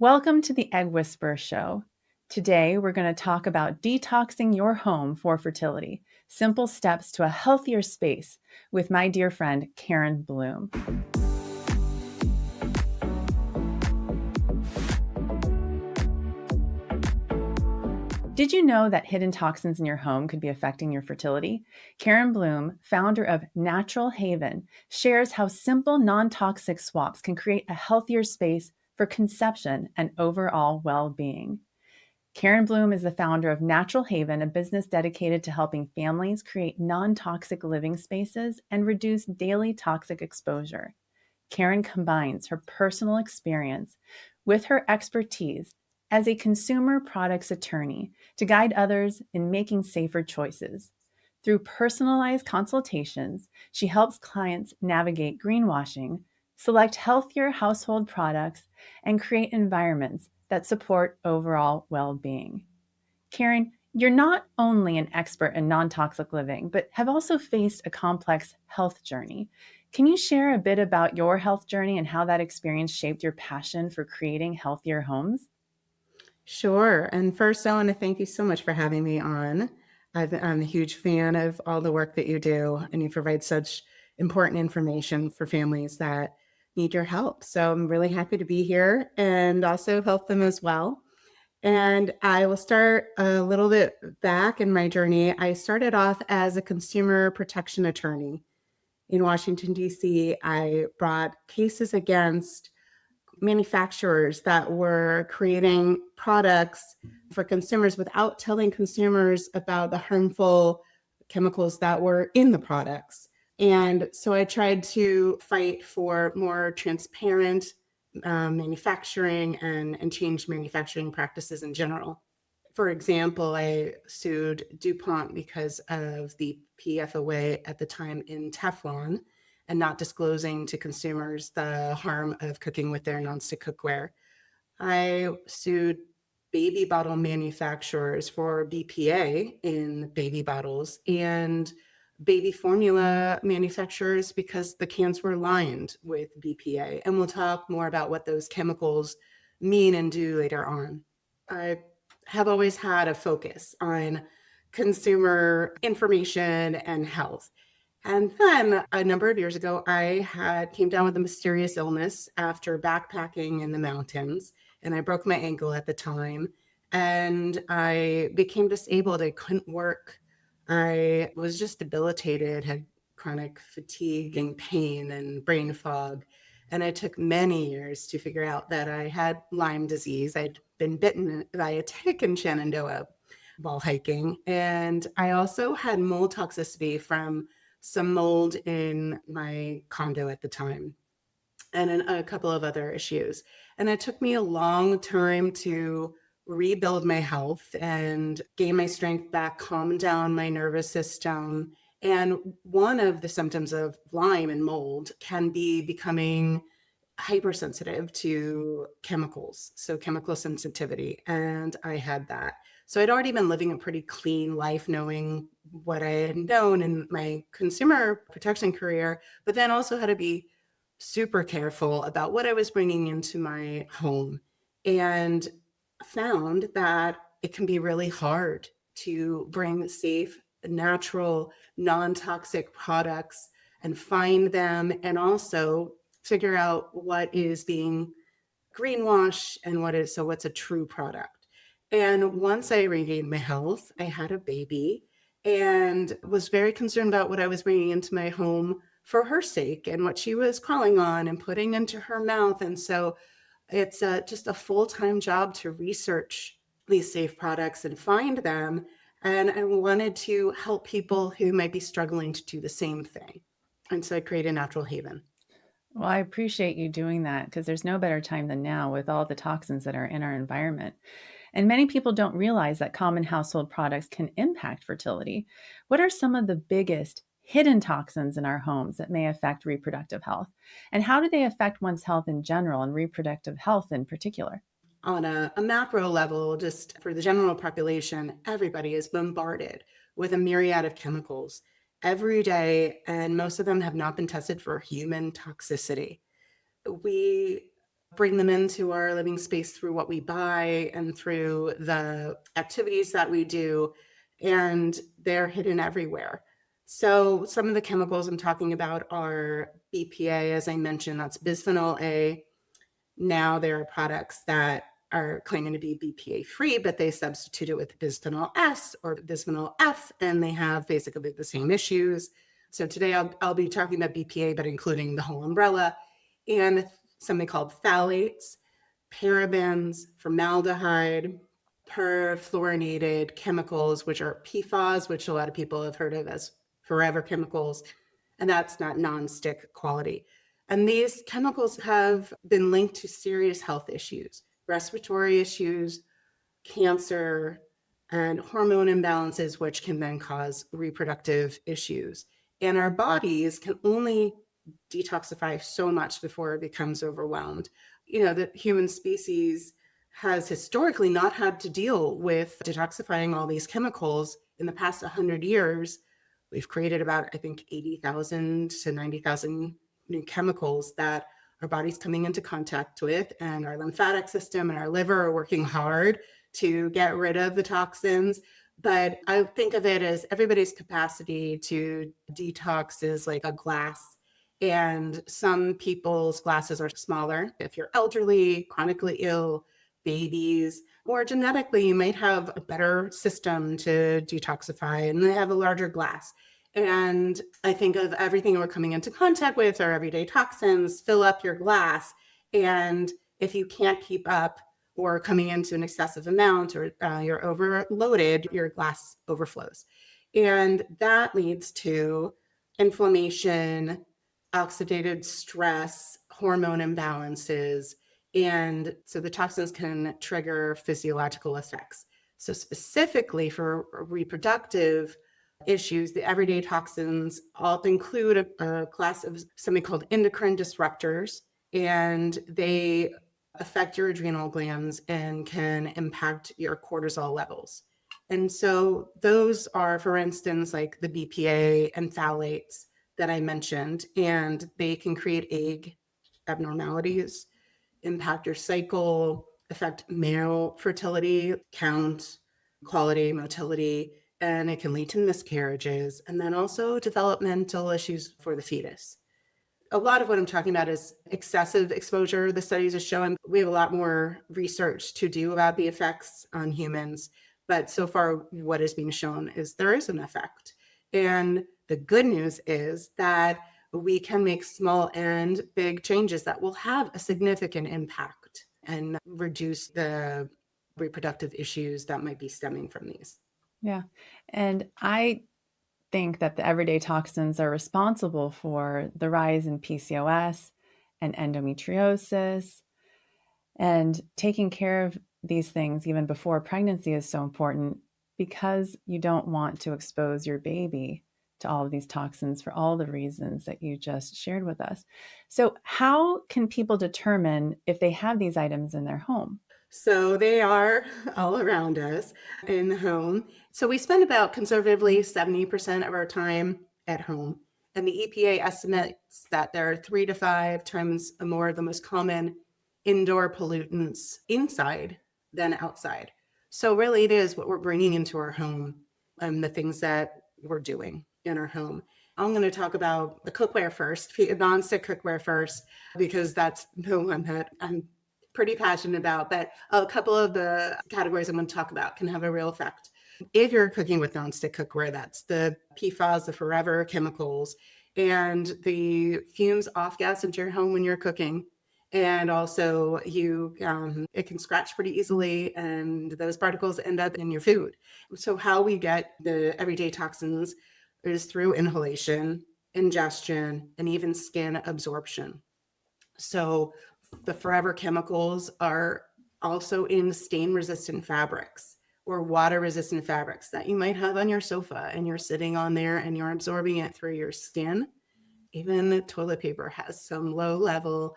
Welcome to the Egg Whisperer Show. Today, we're going to talk about detoxing your home for fertility, simple steps to a healthier space with my dear friend, Karen Bloom. Did you know that hidden toxins in your home could be affecting your fertility? Karen Bloom, founder of Natural Haven, shares how simple, non-toxic swaps can create a healthier space for conception and overall well-being. Karen Bloom is the founder of Natural Haven, a business dedicated to helping families create non-toxic living spaces and reduce daily toxic exposure. Karen combines her personal experience with her expertise as a consumer products attorney to guide others in making safer choices. Through personalized consultations, she helps clients navigate greenwashing, select healthier household products, and create environments that support overall well being. Karen, you're not only an expert in non toxic living, but have also faced a complex health journey. Can you share a bit about your health journey and how that experience shaped your passion for creating healthier homes? Sure. And first, I want to thank you so much for having me on. I'm a huge fan of all the work that you do, and you provide such important information for families that need your help. So I'm really happy to be here and also help them as well. And I will start a little bit back in my journey. I started off as a consumer protection attorney in Washington, D.C. I brought cases against manufacturers that were creating products for consumers without telling consumers about the harmful chemicals that were in the products. And so I tried to fight for more transparent manufacturing and change manufacturing practices in general. For example, I sued DuPont because of the PFOA at the time in Teflon and not disclosing to consumers the harm of cooking with their nonstick cookware. I sued baby bottle manufacturers for BPA in baby bottles and baby formula manufacturers because the cans were lined with BPA. And we'll talk more about what those chemicals mean and do later on. I have always had a focus on consumer information and health. And then a number of years ago, I had came down with a mysterious illness after backpacking in the mountains, and I broke my ankle at the time. And I became disabled. I couldn't work. I was just debilitated, had chronic fatigue and pain and brain fog. And it took many years to figure out that I had Lyme disease. I'd been bitten by a tick in Shenandoah while hiking. And I also had mold toxicity from some mold in my condo at the time and a couple of other issues. And it took me a long time to rebuild my health and gain my strength back, calm down my nervous system. And one of the symptoms of Lyme and mold can be becoming hypersensitive to chemicals, so chemical sensitivity. And I had that. So I'd already been living a pretty clean life, knowing what I had known in my consumer protection career, but then also had to be super careful about what I was bringing into my home, and found that it can be really hard to bring safe, natural, non-toxic products and find them, and also figure out what is being greenwashed and what's a true product. And once I regained my health, I had a baby and was very concerned about what I was bringing into my home for her sake and what she was crawling on and putting into her mouth. And so it's just a full-time job to research these safe products and find them. And I wanted to help people who might be struggling to do the same thing. And so I created Natural Haven. Well, I appreciate you doing that because there's no better time than now with all the toxins that are in our environment. And many people don't realize that common household products can impact fertility. What are some of the biggest hidden toxins in our homes that may affect reproductive health? And how do they affect one's health in general and reproductive health in particular? On a macro level, just for the general population, everybody is bombarded with a myriad of chemicals every day, and most of them have not been tested for human toxicity. We bring them into our living space through what we buy and through the activities that we do, and they're hidden everywhere. So some of the chemicals I'm talking about are BPA, as I mentioned, that's bisphenol A. Now there are products that are claiming to be BPA free, but they substitute it with bisphenol S or bisphenol F, and they have basically the same issues. So today I'll be talking about BPA, but including the whole umbrella, and something called phthalates, parabens, formaldehyde, perfluorinated chemicals, which are PFAS, which a lot of people have heard of as forever chemicals, and that's not nonstick quality. And these chemicals have been linked to serious health issues, respiratory issues, cancer, and hormone imbalances, which can then cause reproductive issues. And our bodies can only detoxify so much before it becomes overwhelmed. The human species has historically not had to deal with detoxifying all these chemicals. In the past 100 years, we've created about, I think, 80,000 to 90,000 new chemicals that our body's coming into contact with, and our lymphatic system and our liver are working hard to get rid of the toxins. But I think of it as everybody's capacity to detox is like a glass, and some people's glasses are smaller. If you're elderly, chronically ill, babies, or genetically, you might have a better system to detoxify and they have a larger glass. And I think of everything we're coming into contact with, our everyday toxins, fill up your glass. And if you can't keep up or coming into an excessive amount, or you're overloaded, your glass overflows. And that leads to inflammation, oxidative stress, hormone imbalances. And so the toxins can trigger physiological effects. So specifically for reproductive issues, the everyday toxins all include a class of something called endocrine disruptors, and they affect your adrenal glands and can impact your cortisol levels. And so those are, for instance, like the BPA and phthalates that I mentioned, and they can create egg abnormalities, impact your cycle, affect male fertility, count, quality, motility, and it can lead to miscarriages, and then also developmental issues for the fetus. A lot of what I'm talking about is excessive exposure. The studies are showing we have a lot more research to do about the effects on humans. But so far, what is being shown is there is an effect. And the good news is that we can make small and big changes that will have a significant impact and reduce the reproductive issues that might be stemming from these. Yeah. And I think that the everyday toxins are responsible for the rise in PCOS and endometriosis. And taking care of these things even before pregnancy is so important because you don't want to expose your baby to all of these toxins for all the reasons that you just shared with us. So, how can people determine if they have these items in their home? So they are all around us in the home. So we spend about conservatively 70% of our time at home. And the EPA estimates that there are 3 to 5 times more of the most common indoor pollutants inside than outside. So really it is what we're bringing into our home and the things that we're doing in our home. I'm going to talk about the cookware first, nonstick cookware first, because that's the one that I'm pretty passionate about. But a couple of the categories I'm going to talk about can have a real effect. If you're cooking with nonstick cookware, that's the PFAS, the forever chemicals, and the fumes off gas into your home when you're cooking. And also it can scratch pretty easily, and those particles end up in your food. So how we get the everyday toxins is through inhalation, ingestion, and even skin absorption. So the forever chemicals are also in stain resistant fabrics or water resistant fabrics that you might have on your sofa, and you're sitting on there and you're absorbing it through your skin. Even toilet paper has some low level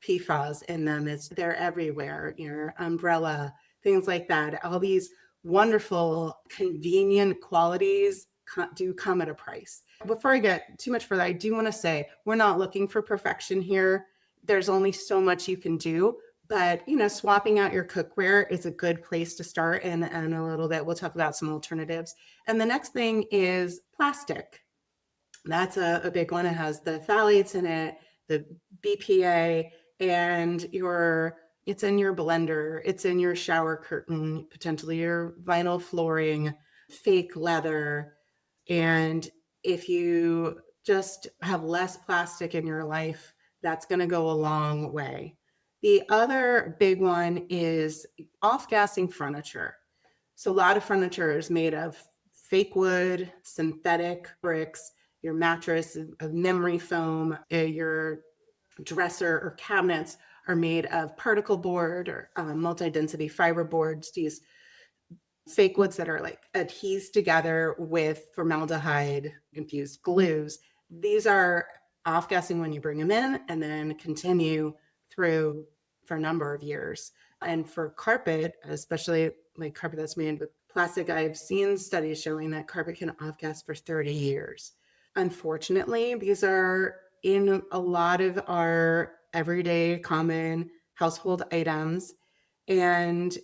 PFAS in them. They're everywhere. Your umbrella, things like that. All these wonderful, convenient qualities do come at a price. Before I get too much further, I do want to say we're not looking for perfection here. there's only so much you can do. But, swapping out your cookware is a good place to start. And a little bit, we'll talk about some alternatives. And the next thing is plastic. That's a big one. It has the phthalates in it, the BPA, and it's in your blender, it's in your shower curtain, potentially your vinyl flooring, fake leather. And if you just have less plastic in your life, that's going to go a long way. The other big one is off-gassing furniture. So a lot of furniture is made of fake wood, synthetic bricks, your mattress of memory foam, your dresser or cabinets are made of particle board or multi-density fiber boards, these fake woods that are like adhesed together with formaldehyde infused glues. These are off-gassing when you bring them in and then continue through for a number of years. And for carpet, especially like carpet that's made with plastic, I've seen studies showing that carpet can off-gas for 30 years. Unfortunately, these are in a lot of our everyday common household items. And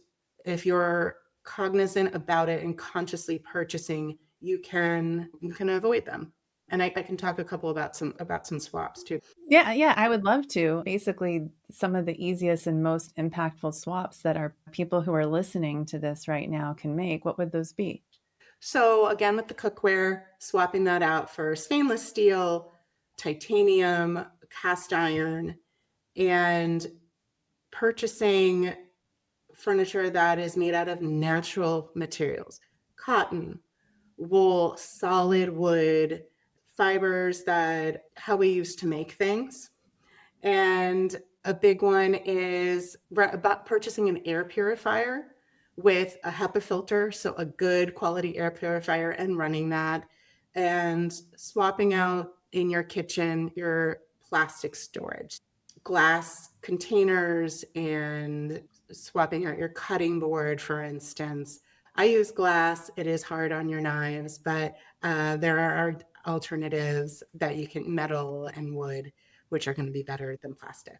if you're cognizant about it and consciously purchasing, you can avoid them. And I can talk a couple about some swaps too. Yeah, yeah, I would love to. Basically, some of the easiest and most impactful swaps that our people who are listening to this right now can make, what would those be? So again, with the cookware, swapping that out for stainless steel, titanium, cast iron, and purchasing furniture that is made out of natural materials, cotton, wool, solid wood, fibers that how we used to make things. And a big one is about purchasing an air purifier with a HEPA filter, so a good quality air purifier, and running that, and swapping out in your kitchen your plastic storage, glass containers, and swapping out your cutting board, for instance. I use glass. It is hard on your knives, but there are alternatives that you can, metal and wood, which are going to be better than plastic.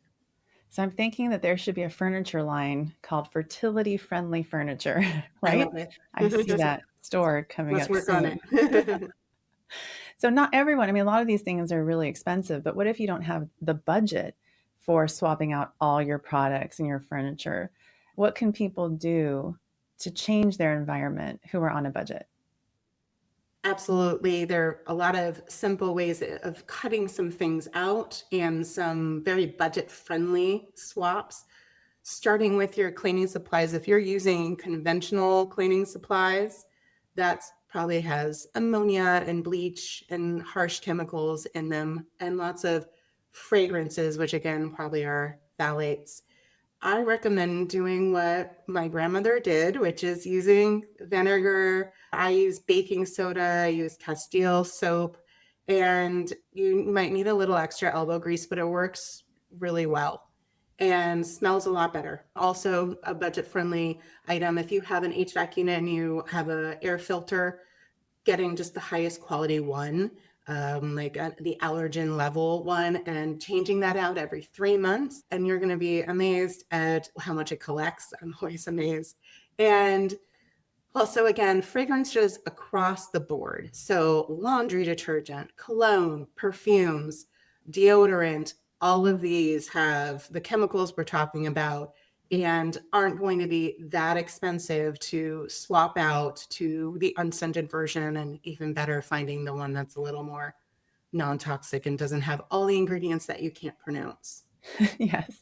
So I'm thinking that there should be a furniture line called Fertility Friendly Furniture, I right? love it. I see that store coming Let's up work on soon. it. So not everyone, I mean, a lot of these things are really expensive, but what if you don't have the budget for swapping out all your products and your furniture? What can people do to change their environment who are on a budget? Absolutely. There are a lot of simple ways of cutting some things out and some very budget friendly swaps, starting with your cleaning supplies. If you're using conventional cleaning supplies, that probably has ammonia and bleach and harsh chemicals in them, and lots of fragrances, which again probably are phthalates. I recommend doing what my grandmother did, which is using vinegar. I use baking soda, I use Castile soap, and you might need a little extra elbow grease, but it works really well and smells a lot better. Also, a budget friendly item. If you have an HVAC unit and you have an air filter, getting just the highest quality one, like the allergen level one, and changing that out every 3 months. And you're going to be amazed at how much it collects. I'm always amazed. And also, again, fragrances across the board. So laundry detergent, cologne, perfumes, deodorant, all of these have the chemicals we're talking about and aren't going to be that expensive to swap out to the unscented version, and even better, finding the one that's a little more non-toxic and doesn't have all the ingredients that you can't pronounce. Yes.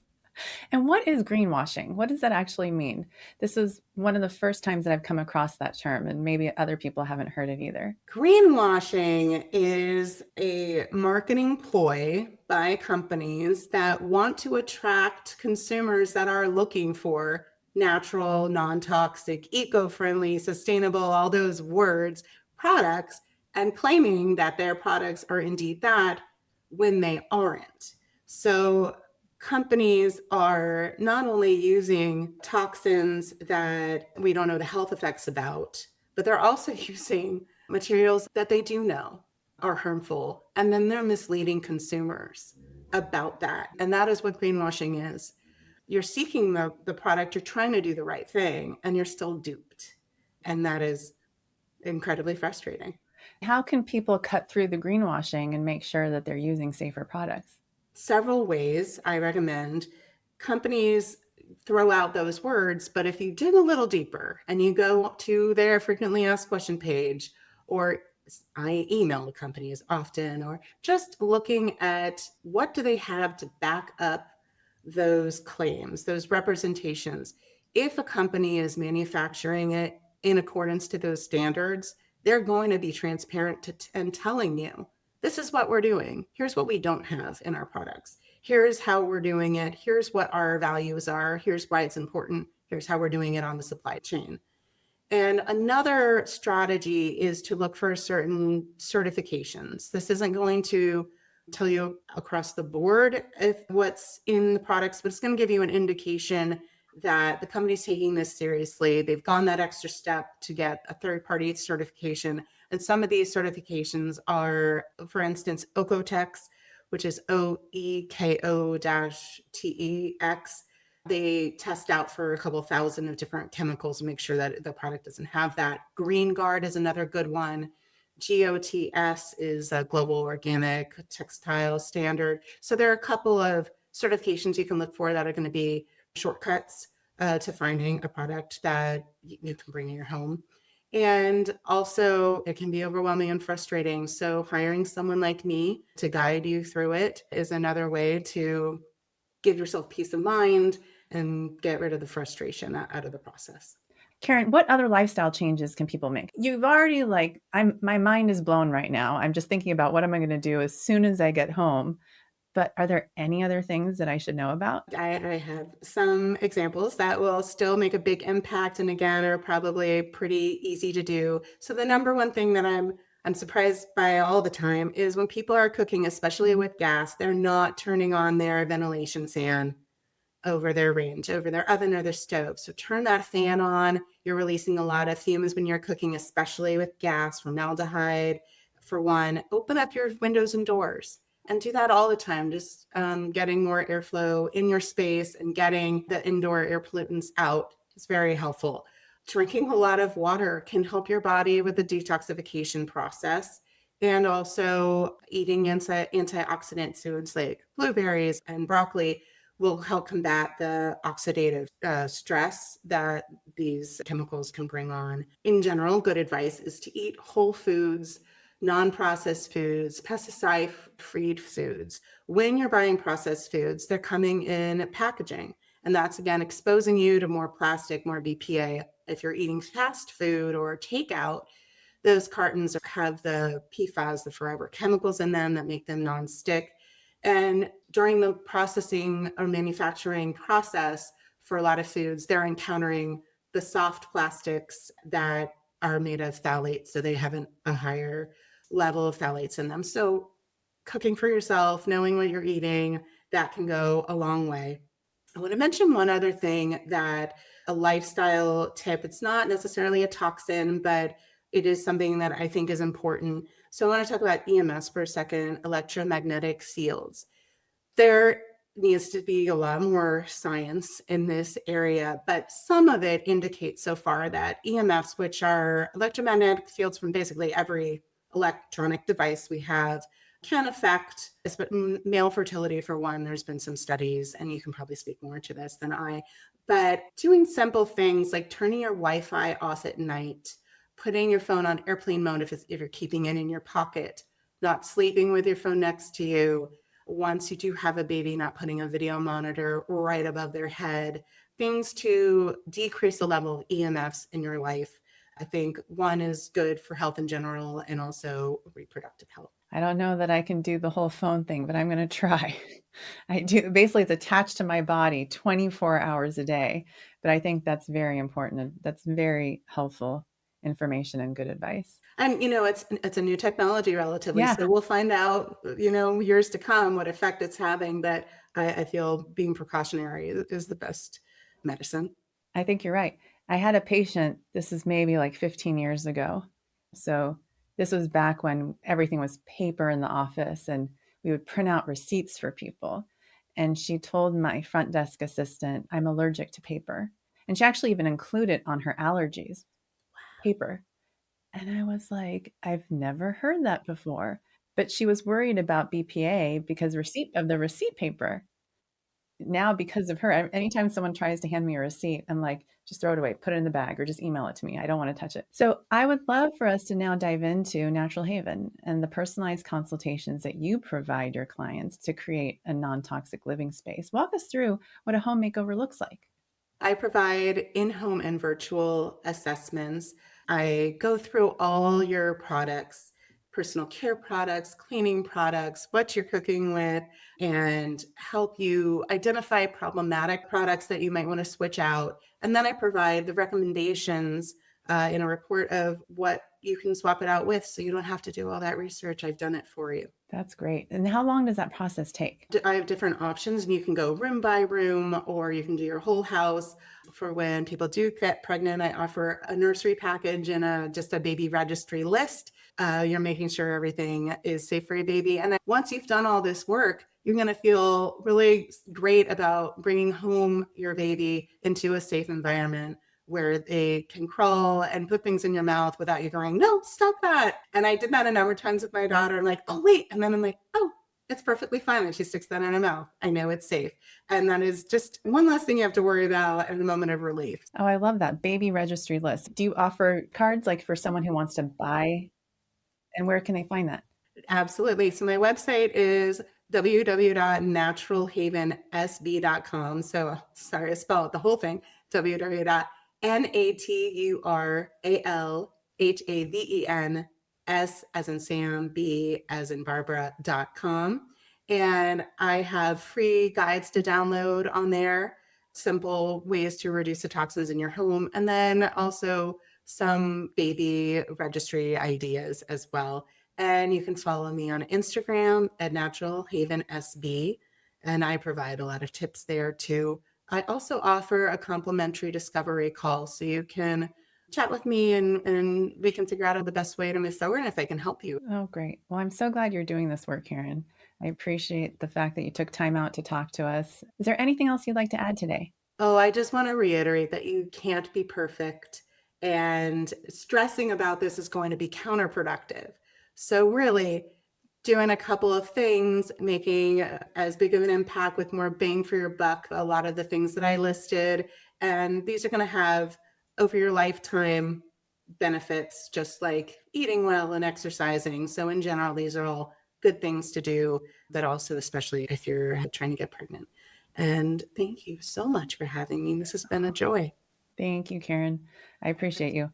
And what is greenwashing? What does that actually mean? This is one of the first times that I've come across that term, and maybe other people haven't heard it either. Greenwashing is a marketing ploy by companies that want to attract consumers that are looking for natural, non-toxic, eco-friendly, sustainable, all those words, products, and claiming that their products are indeed that when they aren't. So companies are not only using toxins that we don't know the health effects about, but they're also using materials that they do know are harmful, and then they're misleading consumers. about that. And that is what greenwashing is. You're seeking the product, you're trying to do the right thing, and you're still duped. And that is incredibly frustrating. How can people cut through the greenwashing and make sure that they're using safer products? Several ways I recommend. Companies throw out those words, but if you dig a little deeper and you go to their frequently asked question page, or I email the companies often, or just looking at what do they have to back up those claims, those representations. If a company is manufacturing it in accordance to those standards, they're going to be transparent and telling you, this is what we're doing. Here's what we don't have in our products. Here's how we're doing it. Here's what our values are. Here's why it's important. Here's how we're doing it on the supply chain. And another strategy is to look for certain certifications. This isn't going to tell you across the board if what's in the products, but it's going to give you an indication that the company's taking this seriously. They've gone that extra step to get a third-party certification. And some of these certifications are, for instance, Oekotex, which is OEKO-TEX. They test out for a couple thousand of different chemicals and make sure that the product doesn't have that. Green Guard is another good one. GOTS is a global organic textile standard. So there are a couple of certifications you can look for that are going to be shortcuts to finding a product that you can bring in your home. And also, it can be overwhelming and frustrating. So, hiring someone like me to guide you through it is another way to give yourself peace of mind and get rid of the frustration out of the process. Karen, what other lifestyle changes can people make? You've already my mind is blown right now. I'm just thinking about what am I going to do as soon as I get home. But are there any other things that I should know about? I have some examples that will still make a big impact and again are probably pretty easy to do. So the number one thing that I'm surprised by all the time is when people are cooking, especially with gas, they're not turning on their ventilation fan over their range, over their oven or their stove. So turn that fan on. You're releasing a lot of fumes when you're cooking, especially with gas, formaldehyde. For one, open up your windows and doors and do that all the time. Just getting more airflow in your space and getting the indoor air pollutants out is very helpful. Drinking a lot of water can help your body with the detoxification process. And also eating antioxidant foods like blueberries and broccoli will help combat the oxidative stress that these chemicals can bring on. In general, good advice is to eat whole foods, non-processed foods, pesticide-free foods. When you're buying processed foods, they're coming in packaging. And that's, again, exposing you to more plastic, more BPA. If you're eating fast food or takeout, those cartons have the PFAS, the forever chemicals in them that make them non-stick. And during the processing or manufacturing process for a lot of foods, they're encountering the soft plastics that are made of phthalates. So they have a higher level of phthalates in them. So cooking for yourself, knowing what you're eating, that can go a long way. I want to mention one other thing that a lifestyle tip, it's not necessarily a toxin, but it is something that I think is important. So I want to talk about EMS for a second, electromagnetic fields. There needs to be a lot more science in this area, but some of it indicates so far that EMFs, which are electromagnetic fields from basically every electronic device we have, can affect male fertility for one. There's been some studies, and you can probably speak more to this than I, but doing simple things like turning your Wi-Fi off at night, putting your phone on airplane mode if you're keeping it in your pocket, not sleeping with your phone next to you, once you do have a baby, not putting a video monitor right above their head, things to decrease the level of EMFs in your life. I think one is good for health in general and also reproductive health. I don't know that I can do the whole phone thing, but I'm going to try. I do. Basically, it's attached to my body 24 hours a day. But I think that's very important. That's very helpful information and good advice. And it's a new technology relatively, Yeah, so we'll find out years to come what effect it's having. But I feel being precautionary is the best medicine. I think you're right. I had a patient, this is maybe like 15 years ago. So this was back when everything was paper in the office and we would print out receipts for people. And she told my front desk assistant, I'm allergic to paper. And she actually even included on her allergies paper. And I was like, I've never heard that before. But she was worried about BPA because receipt of the receipt paper. Now, because of her, anytime someone tries to hand me a receipt, I'm like, just throw it away, put it in the bag, or just email it to me. I don't want to touch it. So I would love for us to now dive into Natural Haven and the personalized consultations that you provide your clients to create a non-toxic living space. Walk us through what a home makeover looks like. I provide in-home and virtual assessments. I go through all your products, personal care products, cleaning products, what you're cooking with, and help you identify problematic products that you might want to switch out. And then I provide the recommendations in a report of what you can swap it out with so you don't have to do all that research. I've done it for you. That's great. And how long does that process take? I have different options, and you can go room by room, or you can do your whole house. For when people do get pregnant, I offer a nursery package and just a baby registry list. You're making sure everything is safe for your baby. And then once you've done all this work, you're going to feel really great about bringing home your baby into a safe environment where they can crawl and put things in your mouth without you going, no, stop that. And I did that a number of times with my daughter. I'm like, oh, wait. And then I'm like, oh, it's perfectly fine that she sticks that in her mouth. I know it's safe. And that is just one less thing you have to worry about in a moment of relief. Oh, I love that baby registry list. Do you offer cards like for someone who wants to buy? And where can they find that? Absolutely. So my website is www.naturalhavensb.com. So sorry to spell it the whole thing. www.naturalhavens, as in Sam, B as in Barbara.com. And I have free guides to download on there, simple ways to reduce the toxins in your home, and then also some baby registry ideas as well. And you can follow me on Instagram at Natural Haven SB. And I provide a lot of tips there too. I also offer a complimentary discovery call so you can chat with me and we can figure out the best way to move forward and if I can help you. Oh, great. Well, I'm so glad you're doing this work, Karen. I appreciate the fact that you took time out to talk to us. Is there anything else you'd like to add today? Oh, I just want to reiterate that you can't be perfect, and stressing about this is going to be counterproductive. So really doing a couple of things, making as big of an impact with more bang for your buck, a lot of the things that I listed, and these are going to have over your lifetime benefits, just like eating well and exercising. So in general, these are all good things to do, but also especially if you're trying to get pregnant. And thank you so much for having me. This has been a joy. Thank you, Karen. I appreciate you.